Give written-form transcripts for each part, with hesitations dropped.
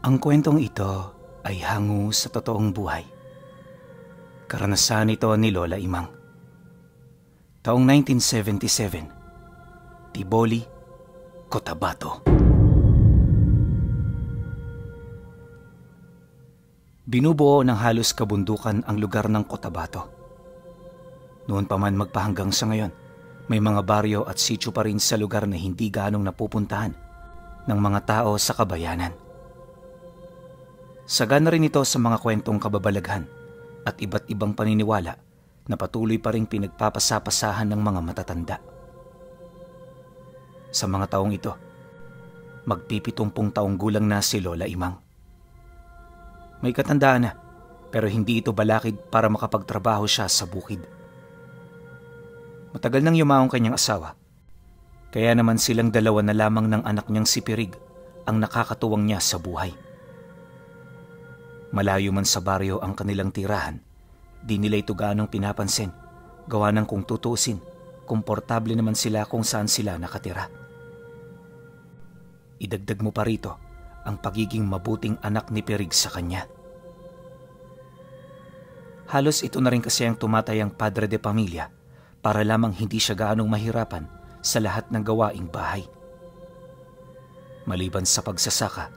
Ang kwentong ito ay hango sa totoong buhay. Karanasan ito ni Lola Imang. Taong 1977, Tiboli, Cotabato. Binubuo ng halos kabundukan ang lugar ng Cotabato. Noon pa man magpahanggang sa ngayon, may mga baryo at sityo pa rin sa lugar na hindi ganong napupuntahan ng mga tao sa kabayanan. Sagana rin ito sa mga kwentong kababalaghan at iba't ibang paniniwala na patuloy pa rin pinagpapasapasahan ng mga matatanda. Sa mga taong ito, magpipitumpung taong gulang na si Lola Imang. May katandaan na, pero hindi ito balakid para makapagtrabaho siya sa bukid. Matagal nang yumaong kanyang asawa, kaya naman silang dalawa na lamang ng anak niyang si Pirig ang nakakatuwang niya sa buhay. Malayo man sa baryo ang kanilang tirahan, di nila ito gaanong pinapansin, gawa ng kung tutusin, komportable naman sila kung saan sila nakatira. Idagdag mo pa rito ang pagiging mabuting anak ni Pirig sa kanya. Halos ito na rin kasi ang tumatayang padre de pamilya para lamang hindi siya gaanong mahirapan sa lahat ng gawaing bahay. Maliban sa pagsasaka,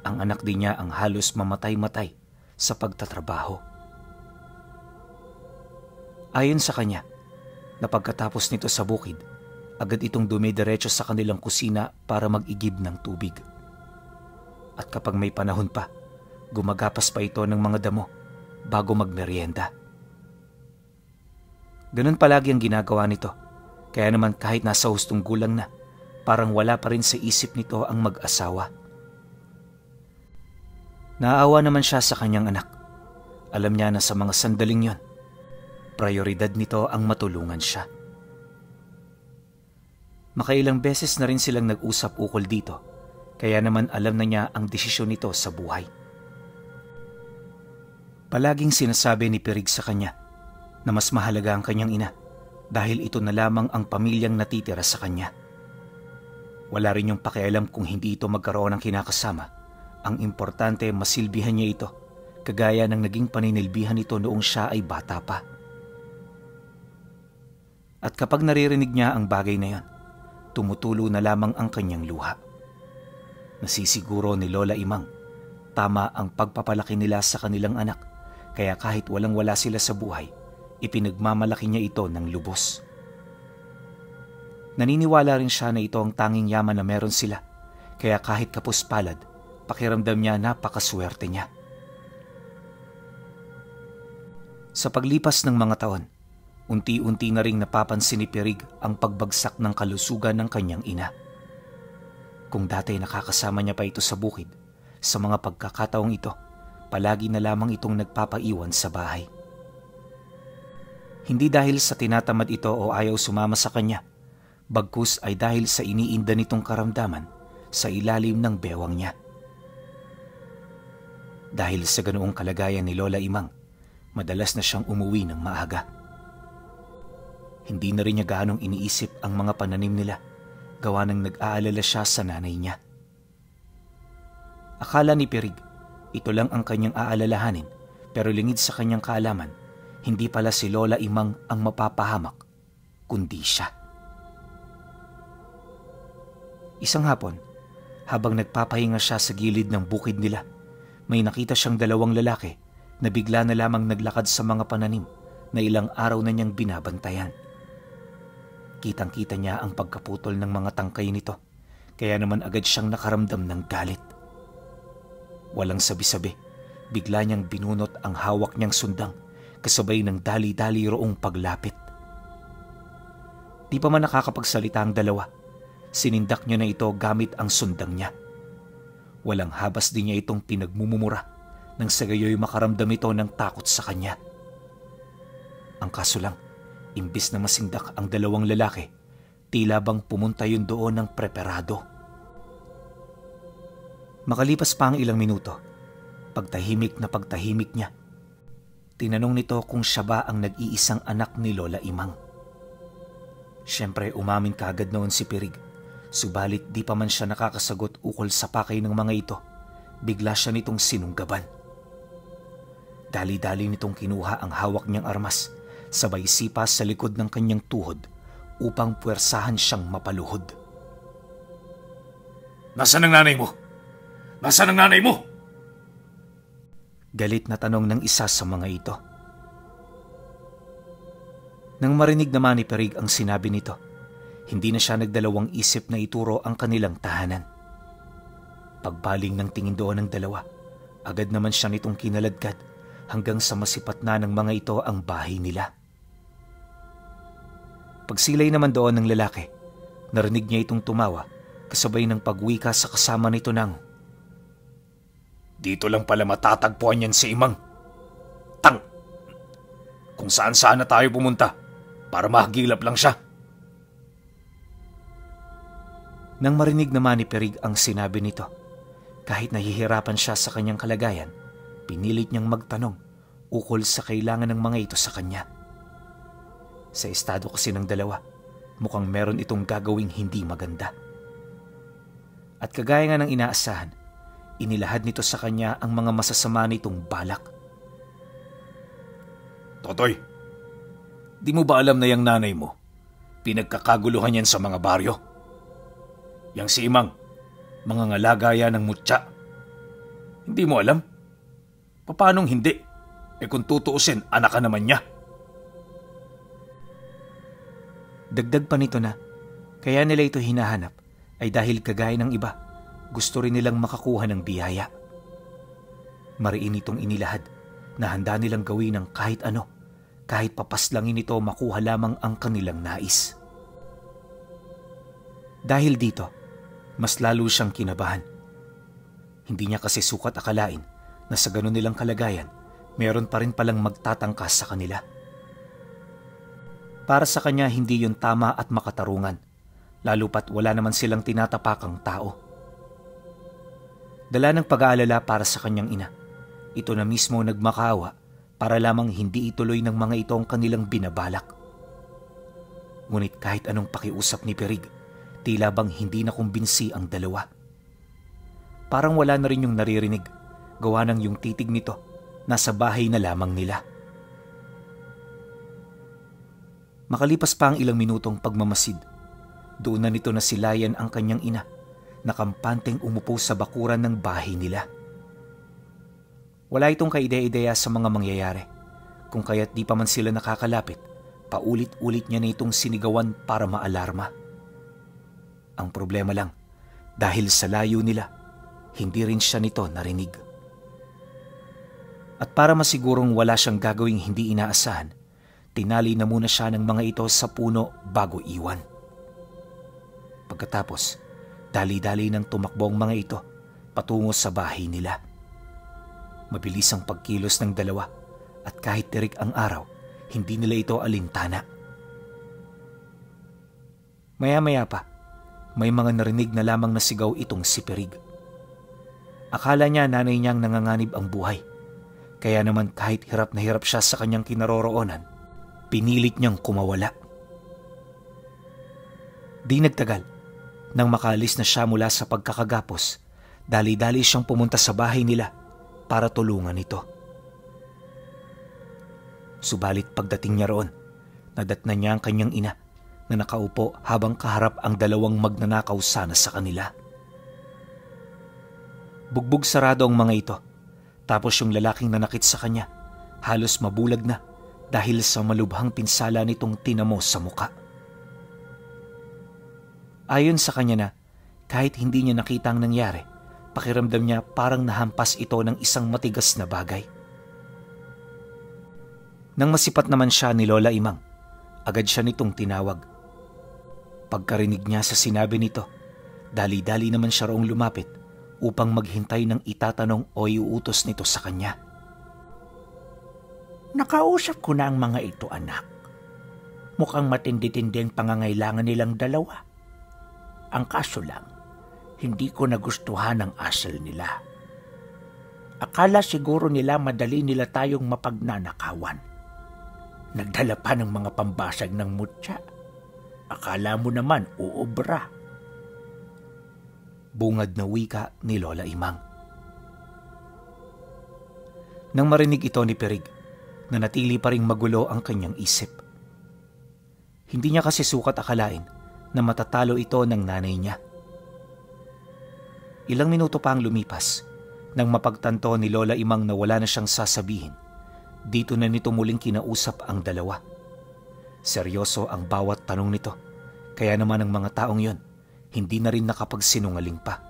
ang anak din niya ang halos mamatay-matay sa pagtatrabaho. Ayon sa kanya, na pagkatapos nito sa bukid, agad itong dumidiretso sa kanilang kusina para mag-igib ng tubig. At kapag may panahon pa, gumagapas pa ito ng mga damo bago magmeryenda. Ganun palagi ang ginagawa nito, kaya naman kahit nasa hustong gulang na, parang wala pa rin sa isip nito ang mag-asawa. Naawa naman siya sa kanyang anak. Alam niya na sa mga sandaling yon, prioridad nito ang matulungan siya. Makailang beses na rin silang nag-usap ukol dito, kaya naman alam na niya ang desisyon nito sa buhay. Palaging sinasabi ni Pirig sa kanya na mas mahalaga ang kanyang ina dahil ito na lamang ang pamilyang natitira sa kanya. Wala rin yung pakialam kung hindi ito magkaroon ng kinakasama. Ang importante masilbihan niya ito, kagaya ng naging paninilbihan ito noong siya ay bata pa. At kapag naririnig niya ang bagay na yon, tumutulo na lamang ang kanyang luha. Nasisiguro ni Lola Imang, tama ang pagpapalaki nila sa kanilang anak, kaya kahit walang-wala sila sa buhay, ipinagmamalaki niya ito ng lubos. Naniniwala rin siya na ito ang tanging yaman na meron sila, kaya kahit kapos-palad, pakiramdam niya napakaswerte niya. Sa paglipas ng mga taon, unti-unti na ring napapansin ni Pirig ang pagbagsak ng kalusugan ng kanyang ina. Kung dati nakakasama niya pa ito sa bukid, sa mga pagkakataong ito, palagi na lamang itong nagpapaiwan sa bahay. Hindi dahil sa tinatamad ito o ayaw sumama sa kanya, bagkus ay dahil sa iniinda nitong karamdaman sa ilalim ng bewang niya. Dahil sa ganoong kalagayan ni Lola Imang, madalas na siyang umuwi ng maaga. Hindi na rin niya gaanong iniisip ang mga pananim nila, gawa ng nag-aalala siya sa nanay niya. Akala ni Pirig, ito lang ang kanyang aalalahanin, pero lingid sa kanyang kaalaman, hindi pala si Lola Imang ang mapapahamak, kundi siya. Isang hapon, habang nagpapahinga siya sa gilid ng bukid nila, may nakita siyang dalawang lalaki na bigla na lamang naglakad sa mga pananim na ilang araw na niyang binabantayan. Kitang-kita niya ang pagkaputol ng mga tangkay nito, kaya naman agad siyang nakaramdam ng galit. Walang sabi-sabi, bigla niyang binunot ang hawak niyang sundang kasabay ng dali-dali roong paglapit. Di pa man nakakapagsalita ang dalawa, sinindak niya na ito gamit ang sundang niya. Walang habas din niya itong pinagmumumura nang sa gayoy makaramdam ito ng takot sa kanya. Ang kaso lang, imbis na masindak ang dalawang lalaki, tila bang pumunta yun doon ng preparado. Makalipas pa ang ilang minuto, pagtahimik na pagtahimik niya, tinanong nito kung siya ba ang nag-iisang anak ni Lola Imang. Siyempre umamin kaagad noon si Pirig, subalit di pa man siya nakakasagot ukol sa pakay ng mga ito bigla siya nitong sinunggaban. Dali-dali nitong kinuha ang hawak niyang armas, sabay sipa sa likod ng kanyang tuhod upang puwersahan siyang mapaluhod. "Nasaan ang nanay mo? Nasaan ang nanay mo?" Galit na tanong ng isa sa mga ito. Nang marinig naman ni Perig ang sinabi nito, hindi na siya nagdalawang isip na ituro ang kanilang tahanan. Pagbaling ng tingin doon ng dalawa, agad naman siya nitong kinaladkad hanggang sa masipat na ng mga ito ang bahay nila. Pagsilay naman doon ng lalaki, narinig niya itong tumawa kasabay ng pagwika sa kasama nito ng, "Dito lang pala matatagpuan yan si Imang. Tang! Kung saan-saan na tayo pumunta para mahagilap lang siya." Nang marinig naman ni Perig ang sinabi nito, kahit nahihirapan siya sa kanyang kalagayan, pinilit niyang magtanong ukol sa kailangan ng mga ito sa kanya. Sa estado kasi ng dalawa, mukhang meron itong gagawing hindi maganda. At kagaya nga ng inaasahan, inilahad nito sa kanya ang mga masasama nitong balak. "Totoy, di mo ba alam na yung nanay mo, pinagkakaguluhan yan sa mga baryo? Yang si Imang, mga ngalagaya ng mutya. Hindi mo alam? Paanong hindi? Kung tutuusin, anak ka naman niya." Dagdag pa nito na, kaya nila ito hinahanap ay dahil kagaya ng iba, gusto rin nilang makakuha ng biyaya. Mariin itong inilahad na handa nilang gawin ng kahit ano, kahit papaslangin ito makuha lamang ang kanilang nais. Dahil dito, mas lalo siyang kinabahan. Hindi niya kasi sukat akalain na sa ganun nilang kalagayan, meron pa rin palang magtatangkas sa kanila. Para sa kanya hindi yun tama at makatarungan, lalo pat wala naman silang tinatapakang tao. Dala ng pag-aalala para sa kanyang ina, ito na mismo nagmakaawa para lamang hindi ituloy ng mga ito ang kanilang binabalak. Ngunit kahit anong pakiusap ni Perig, tila bang hindi na kumbinsi ang dalawa. Parang wala na rin yung naririnig, gawa ng yung titig nito, nasa bahay na lamang nila. Makalipas pa ang ilang minutong pagmamasid, doon na nito nasilayan ang kanyang ina, na kampanteng umupo sa bakuran ng bahay nila. Wala itong kaide-ideya sa mga mangyayari, kung kaya't di pa man sila nakakalapit, paulit-ulit niya na itong sinigawan para maalarma. Ang problema lang, dahil sa layo nila, hindi rin siya nito narinig. At para masigurong wala siyang gagawing hindi inaasahan, tinali na muna siya ng mga ito sa puno bago iwan. Pagkatapos, dali-dali nang tumakbo ang mga ito patungo sa bahay nila. Mabilis ang pagkilos ng dalawa at kahit tirik ang araw, hindi nila ito alintana. Maya-maya pa, may mga narinig na lamang na sigaw itong si Perig. Akala niya nanay niyang nanganganib ang buhay, kaya naman kahit hirap na hirap siya sa kanyang kinaroroonan, pinilit niyang kumawala. Di nagtagal, nang makaalis na siya mula sa pagkakagapos, dali-dali siyang pumunta sa bahay nila para tulungan ito. Subalit pagdating niya roon, nadatnan niya ang kanyang ina na nakaupo habang kaharap ang dalawang magnanakaw sana sa kanila. Bugbog sarado ang mga ito, tapos yung lalaking nanakit sa kanya, halos mabulag na dahil sa malubhang pinsala nitong tinamo sa muka. Ayon sa kanya na, kahit hindi niya nakita ang nangyari, pakiramdam niya parang nahampas ito ng isang matigas na bagay. Nang masipat naman siya ni Lola Imang, agad siya nitong tinawag. Pagkarinig niya sa sinabi nito, dali-dali naman siya roong lumapit upang maghintay ng itatanong o iuutos nito sa kanya. "Nakausap ko na ang mga ito, anak. Mukhang matindi-tindi ang pangangailangan nilang dalawa. Ang kaso lang, hindi ko nagustuhan ang asal nila. Akala siguro nila madali nila tayong mapagnanakawan. Nagdala pa ng mga pambasag ng mutya. Akala mo naman uubra." Bungad na wika ni Lola Imang. Nang marinig ito ni Perig, nanatili pa ring magulo ang kanyang isip. Hindi niya kasi sukat akalain na matatalo ito ng nanay niya. Ilang minuto pa ang lumipas nang mapagtanto ni Lola Imang na wala na siyang sasabihin. Dito na nito muling kinausap ang dalawa. Seryoso ang bawat tanong nito, kaya naman ang mga taong yon hindi na rin nakapagsinungaling pa.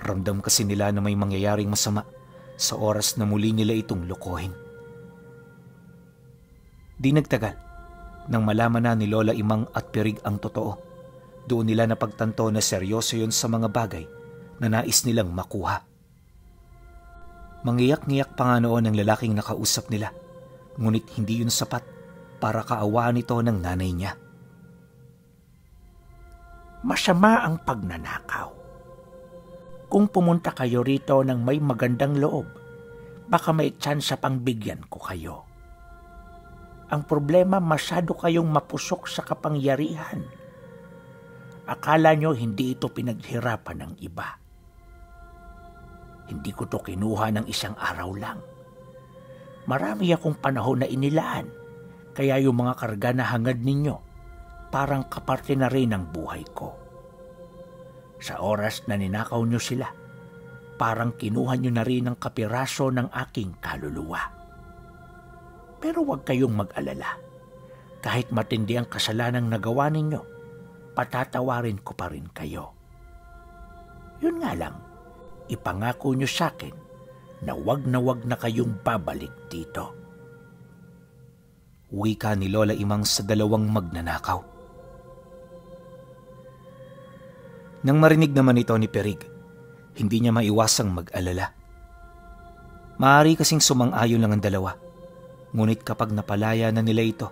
Ramdam kasi nila na may mangyayaring masama sa oras na muli nila itong lokohin. Di nagtagal, nang malaman na ni Lola Imang at Perig ang totoo, doon nila napagtanto na seryoso yon sa mga bagay na nais nilang makuha. Manghiyak-ngiyak pa nga noon ang lalaking nakausap nila, ngunit hindi yun sapat para kaawaan ito ng nanay niya. Masama ang pagnanakaw. Kung pumunta kayo rito ng may magandang loob, baka may tsansa pang bigyan ko kayo. Ang problema, masyado kayong mapusok sa kapangyarihan. Akala nyo hindi ito pinaghirapan ng iba. Hindi ko to kinuha ng isang araw lang. Marami akong panahon na inilaan, kaya yung mga karga na hangad ninyo, parang kaparte na rin ng buhay ko. Sa oras na ninakaw nyo sila, parang kinuha nyo na rin ang kapiraso ng aking kaluluwa. Pero huwag kayong mag-alala. Kahit matindi ang kasalanang nagawa ninyo, patatawarin ko pa rin kayo. Yun nga lang, ipangako nyo sa akin na wag na kayong babalik dito. Wika ni Lola Imang sa dalawang magnanakaw. Nang marinig naman ito ni Perig, hindi niya maiwasang mag-alala. Maaari kasing sumang-ayon lang ang dalawa, ngunit kapag napalaya na nila ito,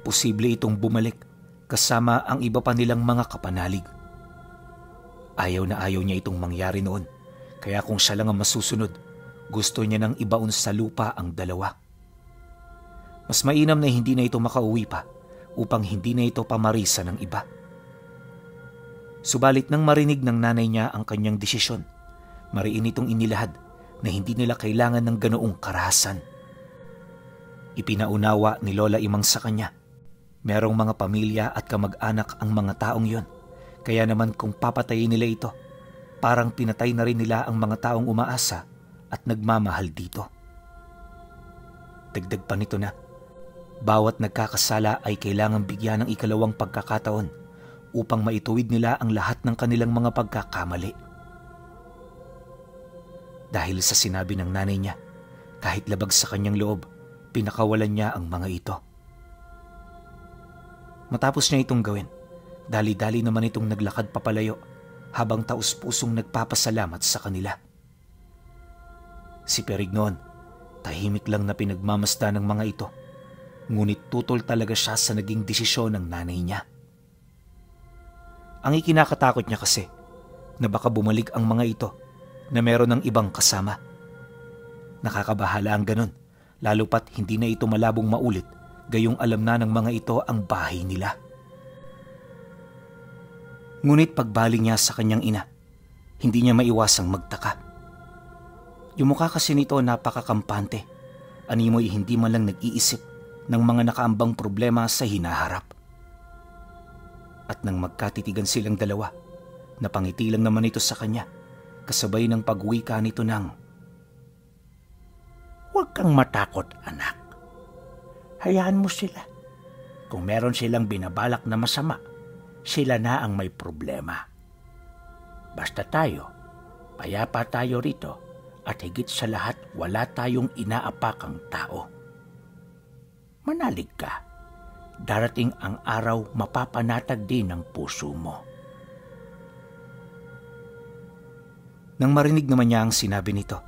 posible itong bumalik kasama ang iba pa nilang mga kapanalig. Ayaw na ayaw niya itong mangyari noon, kaya kung siya lang ang masusunod, gusto niya nang ibaon sa lupa ang dalawa. Mas mainam na hindi na ito makauwi pa upang hindi na ito pamarisa ng iba. Subalit nang marinig ng nanay niya ang kanyang desisyon, mariin itong inilahad na hindi nila kailangan ng ganoong karahasan. Ipinaunawa ni Lola Imang sa kanya, merong mga pamilya at kamag-anak ang mga taong yon, kaya naman kung papatayin nila ito, parang pinatay na rin nila ang mga taong umaasa at nagmamahal dito. Dagdag pa nito na, bawat nagkakasala ay kailangang bigyan ng ikalawang pagkakataon upang maituwid nila ang lahat ng kanilang mga pagkakamali. Dahil sa sinabi ng nanay niya, kahit labag sa kanyang loob, pinakawalan niya ang mga ito. Matapos niya itong gawin, dali-dali naman itong naglakad papalayo habang taus-pusong nagpapasalamat sa kanila. Si Perig noon, tahimik lang na pinagmamasdan ng mga ito, ngunit tutol talaga siya sa naging desisyon ng nanay niya. Ang ikinakatakot niya kasi na baka bumalik ang mga ito na meron ng ibang kasama. Nakakabahala ang ganun, lalo pat hindi na ito malabong maulit gayong alam na ng mga ito ang bahay nila. Ngunit pagbalik niya sa kanyang ina, hindi niya maiwasang magtaka. Yung mukha kasi nito napakakampante, animoy hindi man lang nag-iisip ng mga nakaambang problema sa hinaharap. At nang magkatitigan silang dalawa, napangiti lang naman ito sa kanya, kasabay ng pagwika nito ng, "Huwag kang matakot, anak. Hayaan mo sila. Kung meron silang binabalak na masama, sila na ang may problema. Basta tayo, payapa tayo rito, at higit sa lahat wala tayong inaapakang tao. Manalig ka. Darating ang araw mapapanatag din ang puso mo." Nang marinig naman niya ang sinabi nito,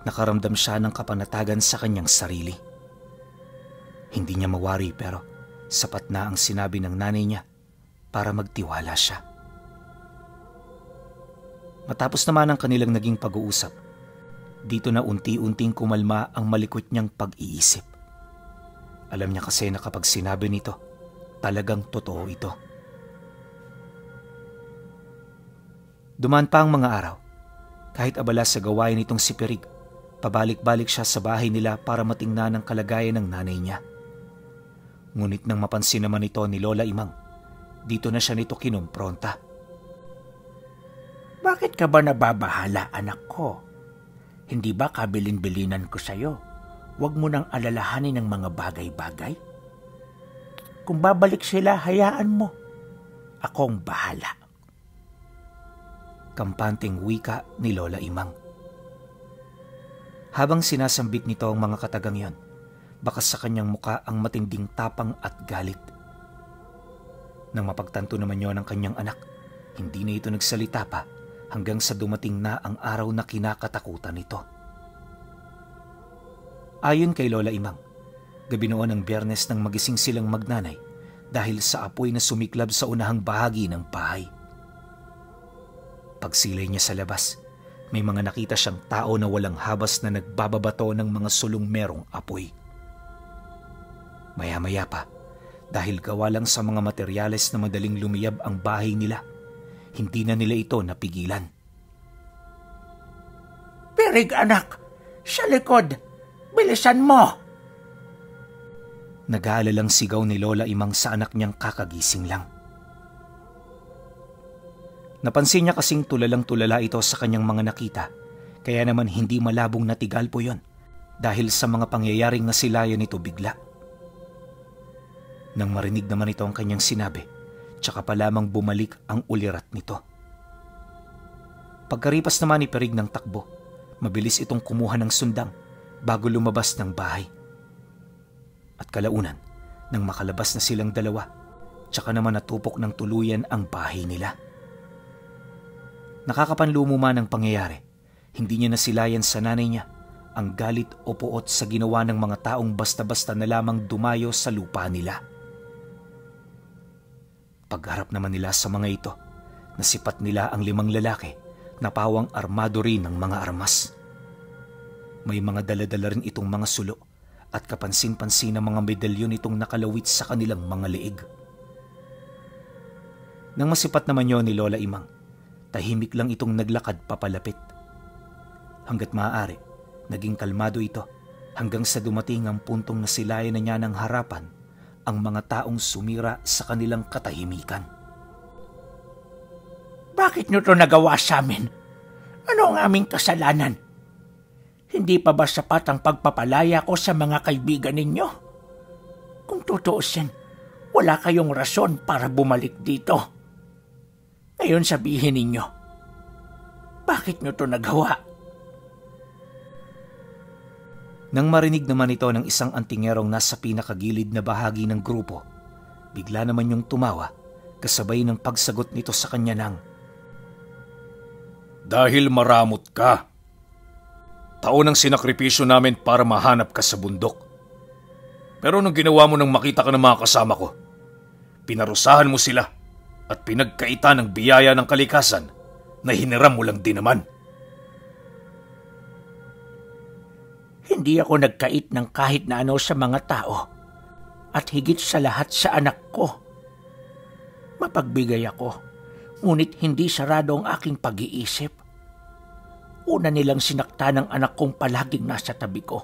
nakaramdam siya ng kapanatagan sa kanyang sarili. Hindi niya mawari pero sapat na ang sinabi ng nanay niya para magtiwala siya. Matapos naman ang kanilang naging pag-uusap, dito na unti-unting kumalma ang malikot niyang pag-iisip. Alam niya kasi na kapag sinabi nito, talagang totoo ito. Dumaan pa ang mga araw. Kahit abala sa gawain nitong si Perig, Pabalik-balik siya sa bahay nila para matingnan ang kalagayan ng nanay niya. Ngunit nang mapansin naman ito ni Lola Imang, dito na siya nito kinumpronta. Bakit ka ba nababahala, anak ko? Hindi ba kabilin-bilinan ko sa'yo? Huwag mo nang alalahanin ng mga bagay-bagay. Kung babalik sila, hayaan mo. Akong bahala. Kampanteng wika ni Lola Imang. Habang sinasambit nito ang mga katagang yon, bakas sa kanyang muka ang matinding tapang at galit. Nang mapagtanto naman yon ng kanyang anak, hindi na ito nagsalita pa hanggang sa dumating na ang araw na kinakatakutan nito. Ayon kay Lola Imang, gabi noon ng Biyernes nang magising silang magnanay dahil sa apoy na sumiklab sa unahang bahagi ng bahay. Pagsilay niya sa labas, may mga nakita siyang tao na walang habas na nagbababato ng mga sulong merong apoy. Maya-maya pa, dahil gawa lang sa mga materyales na madaling lumiyab ang bahay nila, hindi na nila ito napigilan. Pirig, anak! Sa likod! Bilisan mo! Nag-aalalang sigaw ni Lola Imang sa anak niyang kakagising lang. Napansin niya kasing tulalang-tulala ito sa kanyang mga nakita, kaya naman hindi malabong natigal po yon dahil sa mga pangyayaring nasilayan nito bigla. Nang marinig naman ito ang kanyang sinabi, tsaka pa lamang bumalik ang ulirat nito. Pagkaripas naman ni Perig ng takbo, mabilis itong kumuha ng sundang bago lumabas ng bahay. At kalaunan, nang makalabas na silang dalawa, tsaka naman natupok ng tuluyan ang bahay nila. Nakakapanlumo man ang pangyayari, hindi niya nasilayan sa nanay niya ang galit o puot sa ginawa ng mga taong basta-basta na lamang dumayo sa lupa nila. Pagharap naman nila sa mga ito, nasipat nila ang 5 lalaki na pawang armado rin ng mga armas. May mga dala-dala rin itong mga sulo at kapansin-pansin ng mga medalyon itong nakalawit sa kanilang mga leeg. Nang masipat naman yon ni Lola Imang, tahimik lang itong naglakad papalapit. Hanggat maaari, naging kalmado ito hanggang sa dumating ang puntong nasilayan na niya ng harapan ang mga taong sumira sa kanilang katahimikan. Bakit nyo to nagawa sa amin? Ano ang aming kasalanan? Hindi pa ba sapat ang pagpapalaya ko sa mga kaibigan ninyo? Kung tutuusin, wala kayong rason para bumalik dito. Ngayon sabihin ninyo, bakit nyo to nagawa? Nang marinig naman ito ng isang antingerong nasa pinakagilid na bahagi ng grupo, bigla naman yung tumawa kasabay ng pagsagot nito sa kanya ng, "Dahil maramot ka. Taon ang sinakripisyo namin para mahanap ka sa bundok. Pero nung ginawa mo nang makita ka ng mga kasama ko, pinarusahan mo sila at pinagkaitan ng biyaya ng kalikasan na hiniram mo lang din naman." Hindi ako nagkait ng kahit na ano sa mga tao at higit sa lahat sa anak ko. Mapagbigay ako, ngunit hindi sarado ang aking pag-iisip. Una nilang sinakta ng anak kong palaging nasa tabi ko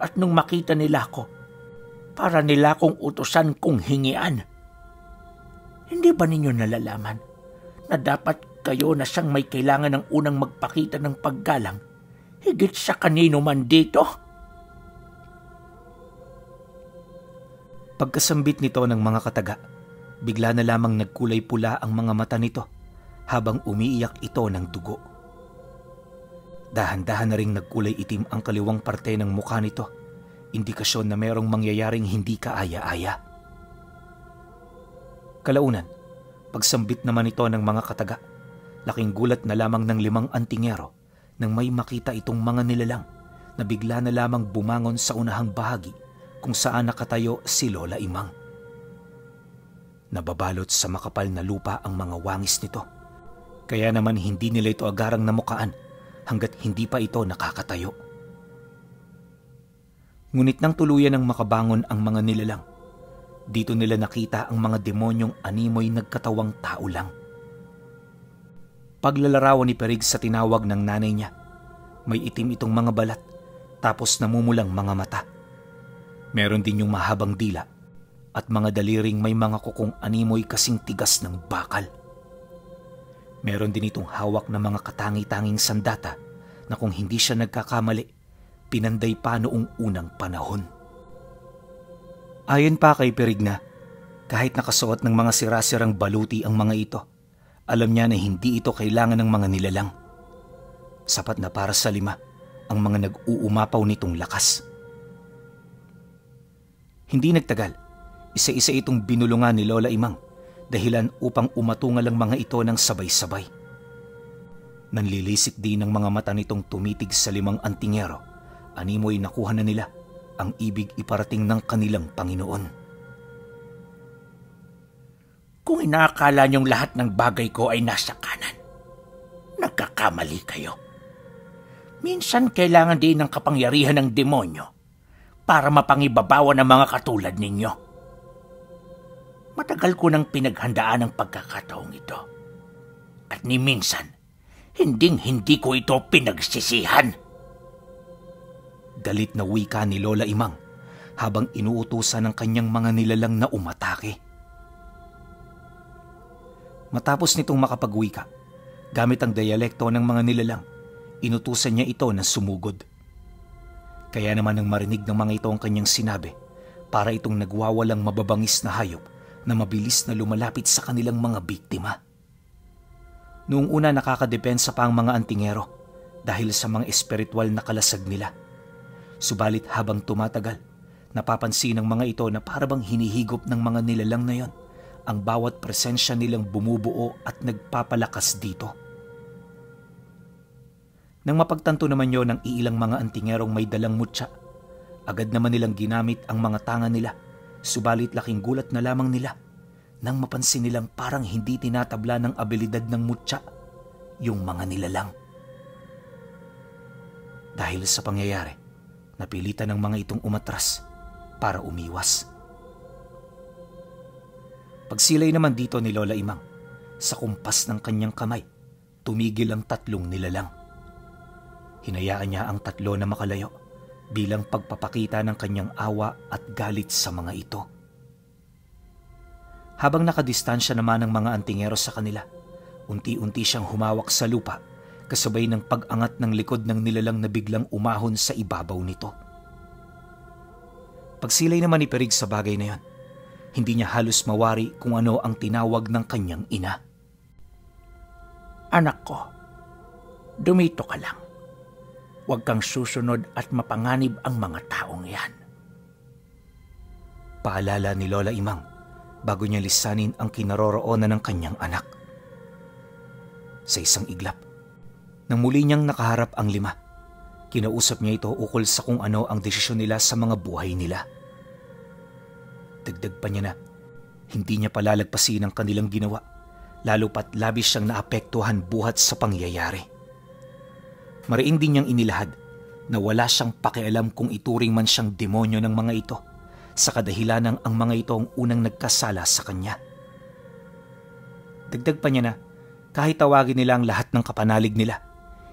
at nung makita nila ko, para nila kong utusan kong hingian. Hindi ba ninyo nalalaman na dapat kayo na siyang may kailangan ng unang magpakita ng paggalang higit sa kanino man dito? Pagkasambit nito ng mga kataga, bigla na lamang nagkulay pula ang mga mata nito habang umiiyak ito ng dugo. Dahan-dahan na ring nagkulay itim ang kaliwang parte ng mukha nito, indikasyon na mayroong mangyayaring hindi kaaya-aya. Kalaunan, pagsambit naman ito ng mga kataga, laking gulat na lamang ng 5 antingero nang may makita itong mga nilalang na bigla na lamang bumangon sa unahang bahagi kung saan nakatayo si Lola Imang. Nababalot sa makapal na lupa ang mga wangis nito, kaya naman hindi nila ito agarang namukaan hanggat hindi pa ito nakakatayo. Ngunit nang tuluyan ng makabangon ang mga nilalang, dito nila nakita ang mga demonyong animoy nagkatawang tao lang. Paglalarawan ni Perig sa tinawag ng nanay niya, may itim itong mga balat tapos namumulang mga mata. Meron din yung mahabang dila at mga daliring may mga kukong animoy kasing tigas ng bakal. Meron din itong hawak na mga katangi-tanging sandata na kung hindi siya nagkakamali, pinanday pa noong unang panahon. Ayon pa kay Perigna, kahit nakasuot ng mga sirasirang baluti ang mga ito, alam niya na hindi ito kailangan ng mga nilalang. Sapat na para sa 5 ang mga nag-uumapaw nitong lakas. Hindi nagtagal, isa-isa itong binulungan ni Lola Imang, dahilan upang umatungal ang mga ito ng sabay-sabay. Nanlilisik din ng mga mata nitong tumitig sa 5 antingero, animoy nakuha na nila ang ibig iparating ng kanilang Panginoon. Kung inaakala niyong lahat ng bagay ko ay nasa kanan, nagkakamali kayo. Minsan kailangan din ng kapangyarihan ng demonyo para mapangibabawan ng mga katulad ninyo. Matagal ko nang pinaghandaan ang pagkakataong ito. At ni minsan, hindi ko ito pinagsisihan. Galit na wika ni Lola Imang habang inuutusan ng kanyang mga nilalang na umatake. Matapos nitong makapagwika, gamit ang dialekto ng mga nilalang, inutusan niya ito na sumugod. Kaya naman nang marinig ng mga ito ang kanyang sinabi, para itong nagwawalang mababangis na hayop na mabilis na lumalapit sa kanilang mga biktima. Noong una nakakadepensa pa ang mga antingero dahil sa mga espiritual na kalasag nila. Subalit habang tumatagal, napapansin ng mga ito na parabang hinihigop ng mga nilalang na yon ang bawat presensya nilang bumubuo at nagpapalakas dito. Nang mapagtanto naman yon ng iilang mga antingerong may dalang mutya, agad naman nilang ginamit ang mga tanga nila, subalit laking gulat na lamang nila nang mapansin nilang parang hindi tinatabla ng abilidad ng mutya yung mga nilalang. Dahil sa pangyayari, napilitan ng mga itong umatras para umiwas. Pagsilay naman dito ni Lola Imang, sa kumpas ng kanyang kamay, tumigil ang 3 nilalang. Hinayaan niya ang 3 na makalayo bilang pagpapakita ng kanyang awa at galit sa mga ito. Habang nakadistansya naman ang mga antingero sa kanila, unti-unti siyang humawak sa lupa kasabay ng pag-angat ng likod ng nilalang na biglang umahon sa ibabaw nito. Pagsilay naman ni Perig sa bagay na yon, hindi niya halos mawari kung ano ang tinawag ng kanyang ina. Anak ko, dumito ka lang. Huwag kang susunod at mapanganib ang mga taong yan. Paalala ni Lola Imang bago niya lisanin ang kinaroroonan ng kanyang anak. Sa isang iglap, nang muli niyang nakaharap ang 5, kinausap niya ito ukol sa kung ano ang desisyon nila sa mga buhay nila. Dagdag pa niya na hindi niya palalagpasin ang kanilang ginawa, lalo pat labis siyang naapektuhan buhat sa pangyayari. Mariin din niyang inilahad na wala siyang pakialam kung ituring man siyang demonyo ng mga ito sa kadahilanang ang mga ito ang unang nagkasala sa kanya. Dagdag pa niya na kahit tawagin nila ang lahat ng kapanalig nila,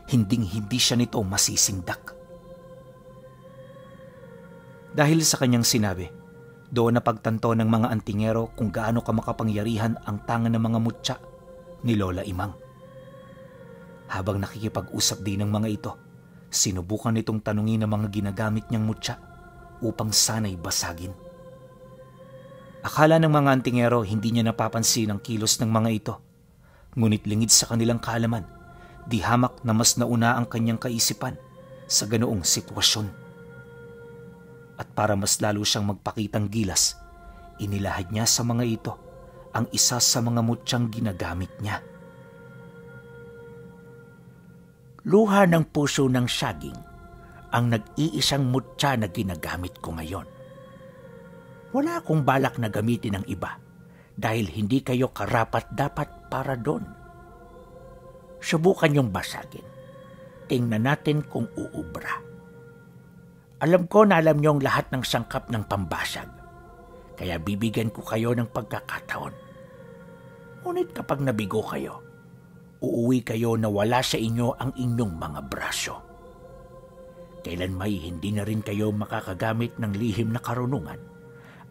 hinding-hindi siya nito masisindak. Dahil sa kanyang sinabi, doon na pagtanto ng mga antingero kung gaano ka makapangyarihan ang tanga ng mga mutya ni Lola Imang. Habang nakikipag-usap din ng mga ito, sinubukan nitong tanungin ang mga ginagamit niyang mutya upang sana'y basagin. Akala ng mga antingero hindi niya napapansin ang kilos ng mga ito, ngunit lingid sa kanilang kaalaman, di hamak na mas nauna ang kanyang kaisipan sa ganoong sitwasyon. At para mas lalo siyang magpakitang gilas, inilahad niya sa mga ito ang isa sa mga mutyang ginagamit niya. Luha ng puso ng saging ang nag-iisang mutya na ginagamit ko ngayon. Wala akong balak na gamitin ang iba dahil hindi kayo karapat-dapat para doon. Subukan yung basagin. Tingnan natin kung uubra. Alam ko na alam niyong lahat ng sangkap ng pambasag, kaya bibigyan ko kayo ng pagkakataon. Ngunit kapag nabigo kayo, uuwi kayo na wala sa inyo ang inyong mga braso. Kailan may hindi na rin kayo makakagamit ng lihim na karunungan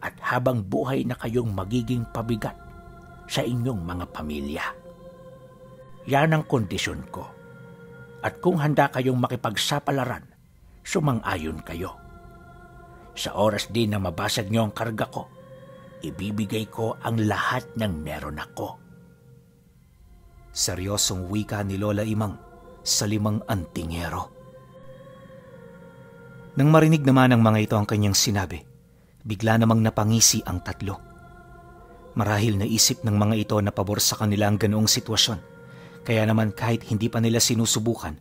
at habang buhay na kayong magiging pabigat sa inyong mga pamilya. Yan ang kondisyon ko. At kung handa kayong makipagsapalaran, sumang-ayon kayo. Sa oras din na mabasag niyo ang karga ko, ibibigay ko ang lahat ng meron ako. Seryosong wika ni Lola Imang sa 5 antingero. Nang marinig naman ng mga ito ang kanyang sinabi, bigla namang napangisi ang 3. Marahil naisip ng mga ito na pabor sa kanila ang ganoong sitwasyon, kaya naman kahit hindi pa nila sinusubukan,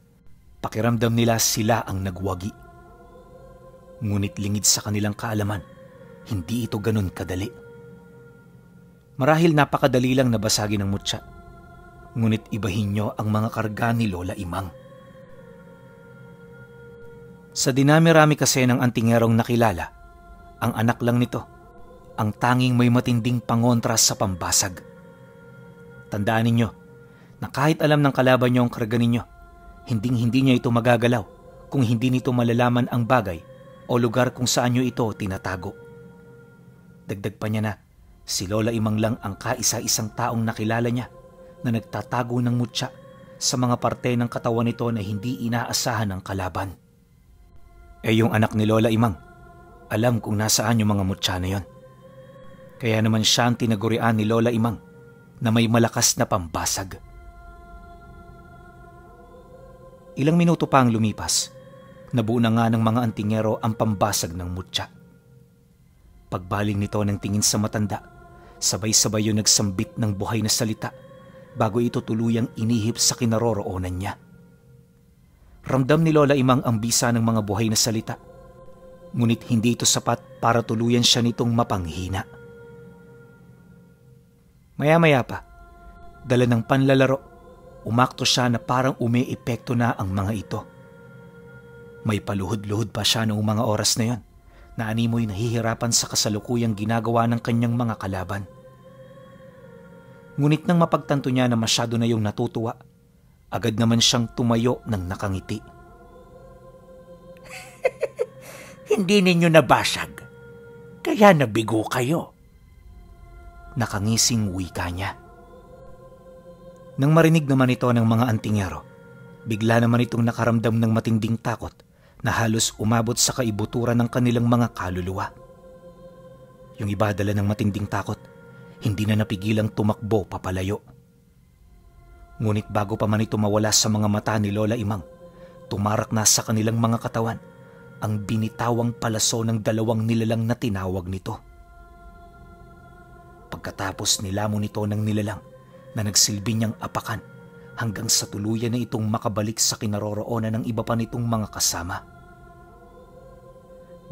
pakiramdam nila sila ang nagwagi. Ngunit lingid sa kanilang kaalaman, hindi ito ganun kadali. Marahil napakadali lang na basagin ang mutya, ngunit ibahin nyo ang mga karga ni Lola Imang. Sa dinami-rami kasi ng antingerong nakilala, ang anak lang nito, ang tanging may matinding pangontra sa pambasag. Tandaan ninyo na kahit alam ng kalaban nyo ang karga ninyo, hinding-hindi niya ito magagalaw kung hindi nito malalaman ang bagay o lugar kung saan nyo ito tinatago. Dagdag pa niya na si Lola Imang lang ang kaisa-isang taong nakilala niya na nagtatago ng mutya sa mga parte ng katawan nito na hindi inaasahan ng kalaban. Yung anak ni Lola Imang, alam kung nasaan yung mga mutya na yon. Kaya naman siya ang tinagurian ni Lola Imang na may malakas na pambasag. Ilang minuto pa ang lumipas, nabuo na nga ng mga antingero ang pambasag ng mutya. Pagbaling nito ng tingin sa matanda, sabay-sabay yung nagsambit ng buhay na salita bago ito tuluyang inihip sa kinaroroonan niya. Ramdam ni Lola Imang ang bisa ng mga buhay na salita, ngunit hindi ito sapat para tuluyan siya nitong mapanghina. Maya-maya pa, dala ng panlalaro, umakto siya na parang umi-epekto na ang mga ito. May paluhod-luhod pa siya noong mga oras na yon, na animoy nahihirapan sa kasalukuyang ginagawa ng kanyang mga kalaban. Ngunit nang mapagtanto niya na masyado na yung natutuwa, agad naman siyang tumayo ng nakangiti. Hindi ninyo nabasag, kaya nabigo kayo. Nakangising wika niya. Nang marinig naman ito ng mga antingero, bigla naman itong nakaramdam ng matinding takot na halos umabot sa kaibuturan ng kanilang mga kaluluwa. Yung iba dala ng matinding takot, hindi na napigilang tumakbo papalayo. Ngunit bago pa man ito mawala sa mga mata ni Lola Imang, tumarak na sa kanilang mga katawan ang binitawang palaso ng 2 nilalang na tinawag nito. Pagkatapos nilamon nito ng nilalang na nagsilbi niyang apakan hanggang sa tuluyan na itong makabalik sa kinaroroonan ng iba pa nitong mga kasama.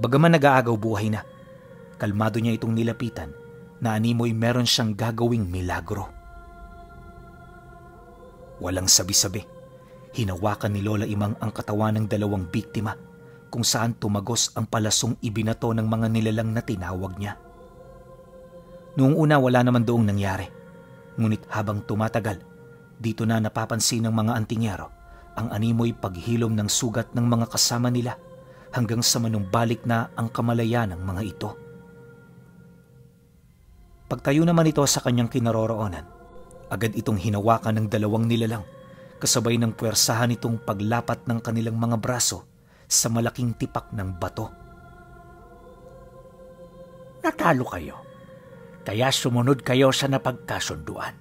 Bagaman nag-aagaw buhay na, kalmado niya itong nilapitan na animoy meron siyang gagawing milagro. Walang sabi-sabi, hinawakan ni Lola Imang ang katawan ng 2 biktima kung saan tumagos ang palasong ibinato ng mga nilalang na tinawag niya. Noong una wala naman doong nangyari, ngunit habang tumatagal, dito na napapansin ng mga antingero ang animoy paghilom ng sugat ng mga kasama nila hanggang sa manumbalik na ang kamalayan ng mga ito. Pagtayo naman ito sa kanyang kinaroroonan, agad itong hinawakan ng 2 nilalang kasabay ng puwersahan itong paglapat ng kanilang mga braso sa malaking tipak ng bato. Natalo kayo, kaya sumunod kayo sa napagkasunduan.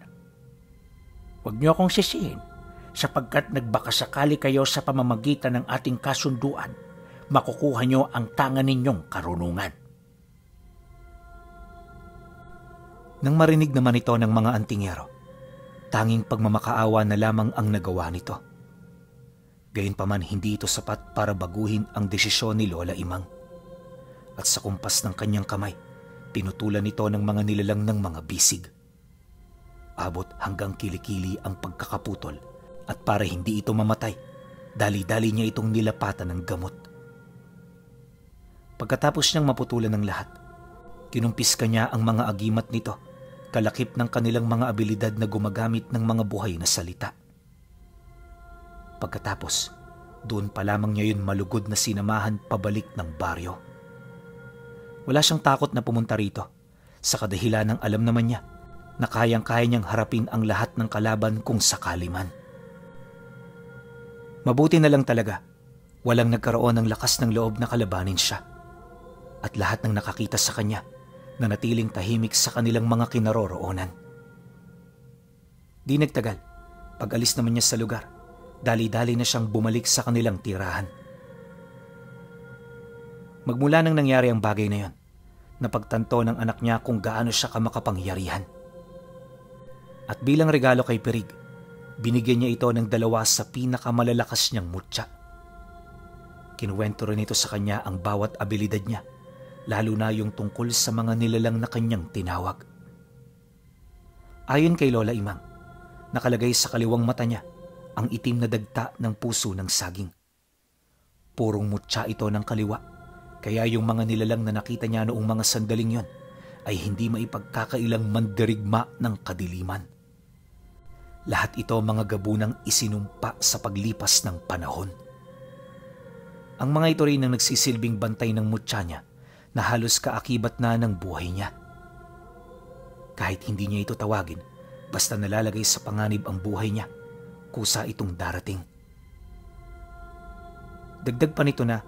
Huwag niyo akong sisihin sapagkat nagbakasakali kayo sa pamamagitan ng ating kasunduan, makukuha niyo ang tangan ninyong karunungan. Nang marinig naman ito ng mga antingero, tanging pagmamakaawa na lamang ang nagawa nito. Gayunpaman hindi ito sapat para baguhin ang desisyon ni Lola Imang. At sa kumpas ng kanyang kamay, pinutulan nito ng mga nilalang ng mga bisig. Abot hanggang kilikili ang pagkakaputol at para hindi ito mamatay, dali-dali niya itong nilapatan ng gamot. Pagkatapos niyang maputulan ng lahat, kinumpis niya ang mga agimat nito, kalakip ng kanilang mga abilidad na gumagamit ng mga buhay na salita. Pagkatapos, Doon pa lamang niya yun malugod na sinamahan pabalik ng baryo. Wala siyang takot na pumunta rito, sa kadahilan ng alam naman niya na kayang-kaya niyang harapin ang lahat ng kalaban kung sakali man. Mabuti na lang talaga, walang nagkaroon ng lakas ng loob na kalabanin siya. At lahat ng nakakita sa kanya na natiling tahimik sa kanilang mga kinaroroonan. Di nagtagal, pag-alis naman niya sa lugar, dali-dali na siyang bumalik sa kanilang tirahan. Magmula nang nangyari ang bagay na yon, napagtanto ng anak niya kung gaano siya kamakapangyarihan. At bilang regalo kay Perig, binigyan niya ito ng 2 sa pinakamalalakas niyang mutya. Kinuwento rin ito sa kanya ang bawat abilidad niya, lalo na yung tungkol sa mga nilalang na kanyang tinawag. Ayon kay Lola Imang, nakalagay sa kaliwang mata niya ang itim na dagta ng puso ng saging. Purong mutya ito ng kaliwa, kaya yung mga nilalang na nakita niya noong mga sandaling yon ay hindi maipagkakailang mandirigma ng kadiliman. Lahat ito mga gabunang isinumpa sa paglipas ng panahon. Ang mga ito rin ang nagsisilbing bantay ng mutya niya na halos kaakibat na ng buhay niya. Kahit hindi niya ito tawagin, basta nalalagay sa panganib ang buhay niya, kusa itong darating. Dagdag pa nito na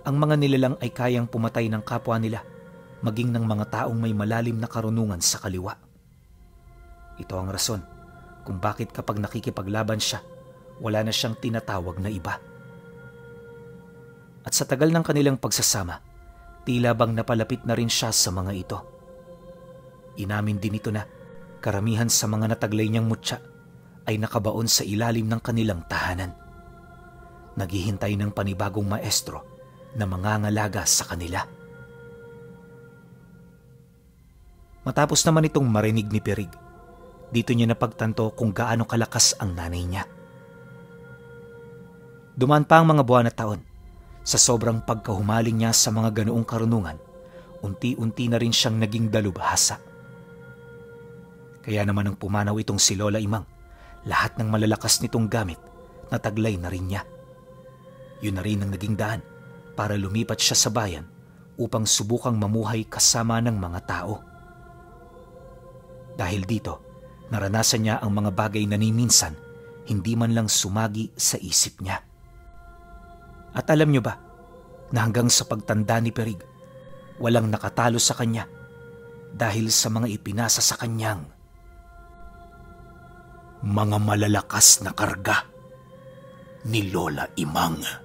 ang mga nilalang ay kayang pumatay ng kapwa nila, maging ng mga taong may malalim na karunungan sa kaliwa. Ito ang rason kung bakit kapag nakikipaglaban siya, wala na siyang tinatawag na iba. At sa tagal ng kanilang pagsasama, tila bang napalapit na rin siya sa mga ito. Inamin din ito na karamihan sa mga nataglay niyang mutya ay nakabaon sa ilalim ng kanilang tahanan. Naghihintay ng panibagong maestro na mangangalaga sa kanila. Matapos naman itong marinig ni Perig, dito niya napagtanto kung gaano kalakas ang nanay niya. Dumaan pa ang mga buwan at taon. Sa sobrang pagkahumaling niya sa mga ganoong karunungan, unti-unti na rin siyang naging dalubhasa. Kaya naman nang pumanaw itong si Lola Imang, lahat ng malalakas nitong gamit nataglay na rin niya. Yun na rin ang naging daan para lumipat siya sa bayan upang subukang mamuhay kasama ng mga tao. Dahil dito, naranasan niya ang mga bagay na ni minsan hindi man lang sumagi sa isip niya. At alam niyo ba na hanggang sa pagtanda ni Perig, walang nakatalo sa kanya dahil sa mga ipinasa sa kanyang mga malalakas na karga ni Lola Imang.